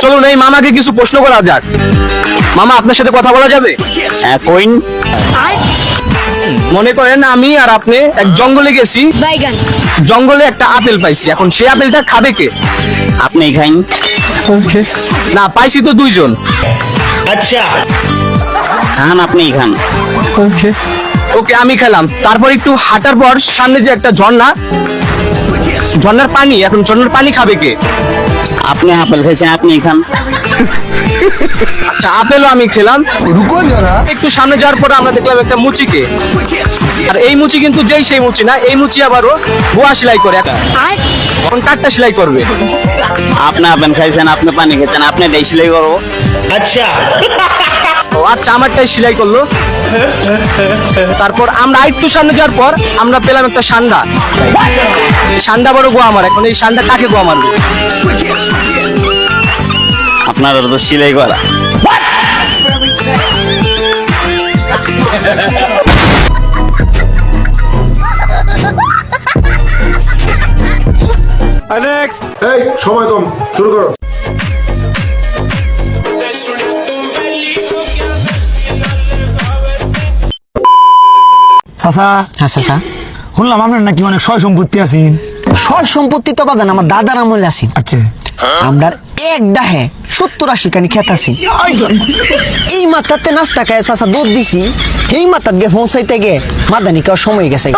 চলুন এই মামাকে কিছু প্রশ্ন করা যাক। মামা, আপনার সাথে কথা বলা যাবে? হ্যাঁ কইন। মনে করেন আমি আর আপনি এক জঙ্গলে গেছি, বাইগান জঙ্গলে একটা আপেল পাইছি, এখন সেই আপেলটা খাবে কে? আপনি খাইন। না, পাইছি তো দুইজন। খান, আপনি খান। ওকে, আমি খেলাম। তারপর একটু হাঁটার পর সামনে যে একটা ঝর্ণা, ঝর্ণার পানি, এখন ঝর্ণার পানি খাবে কে? আপনি আপেল খাইছেন, আপনি খান। আচ্ছা, আপেলও আমি খেলাম। একটু সামনে যাওয়ার পর আমরা দেখলাম একটা মুচিকে, আর এই মুচি কিন্তু যেই সেই মুচি না, এই মুচি আবারও বোয়া সেলাই করে। এখন কাঠটা সেলাই করবে। আপনি আপেল খাইছেন, আপনি পানি খাইছেন, আপনি দেই সেলাই করবো। ও আচ্ছা, আমারটাই সেলাই করলো। তারপর আমরা আরেকটু সামনে যাওয়ার পর আমরা পেলাম একটা সান্ডা। সান্ডা বড় গোয়া আমার, এখন এই সান্ডা কাকে গোয়া মারবে? আপনার তো সেলাই করা। এই সময় কম, শুরু করো। চাচা, হ্যাঁ চাচা, শুনলাম আপনার নাকি অনেক সয় সম্পত্তি আছেন। সয় সম্পত্তি তো বাদান আমার দাদার আমলে আছি। আচ্ছা, আমরা এক ডাহে 70-80 কানি খেত আছি। এই মাথাতে নাস্তা খায় চাচা দুধ দিছি, এই মাথাত গে পৌঁছাইতে গে মাদানি কার সময় গেছে।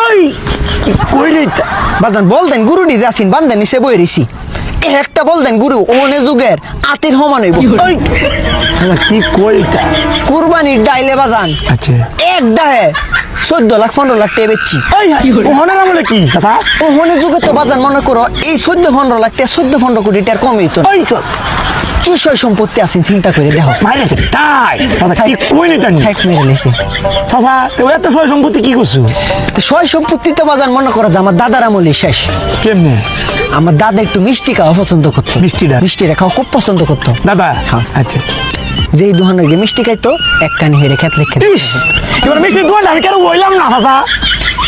বাদান বল দেন গুরু দি যাচ্ছেন বান্দানি নিচে বই রেছি। একটা বল দেন গুরু ওনে যুগের আতির সমান হইব। কি কই কুরবানির ডাইলে বাজান আচ্ছা, এক ডাহে 14 লাখ 15 লাখ টাকা বেচছি। ওহনের আমলে কি চাচা? ওহনে যুগে তো বাজান মনে করো এই 14-15 লাখ টাকা 14-15 কোটি টাকার কমই তো না। কি সয় সম্পত্তি আছেন চিন্তা করে দেখো। মাইরে তাই চাচা, কি কই নি তানি ঠেক মেরে লেছে চাচা, তো এত সয় সম্পত্তি কি করছো? তো সয় সম্পত্তি তো বাজান মনে করো যে আমার দাদার আমলে শেষ। কেমনে? আমার দাদা একটু মিষ্টি খাওয়া পছন্দ করতো। মিষ্টিটা খাওয়া খুব পছন্দ করতো দাদা। হ্যাঁ। আচ্ছা, যেই দোকানে গিয়ে মিষ্টি খাইতো এক কানি হেরে খেত লেখে। এবার মিষ্টি দোকান আমি কেন বললাম না চাচা?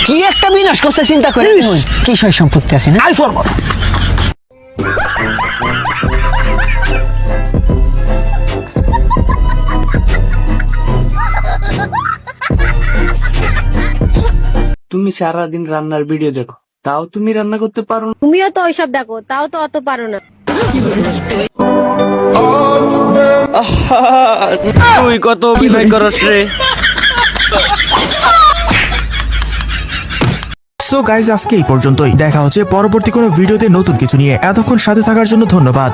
কি একটা বিনাশ করছে চিন্তা করে দেখুন। কি সয় সম্পত্তি আছে না? আই সরব তুমি সারাদিন রান্নার ভিডিও দেখো, তাও তুমি রান্না করতে পারো না? তুমিও তো ওইসব দেখো, তাও তো অত পারো না। তুই কত অভিনয় করস রে। সো গাইজ, আজকে এই পর্যন্তই। দেখা হচ্ছে পরবর্তী কোনো ভিডিওতে নতুন কিছু নিয়ে। এতক্ষণ সাথে থাকার জন্য ধন্যবাদ।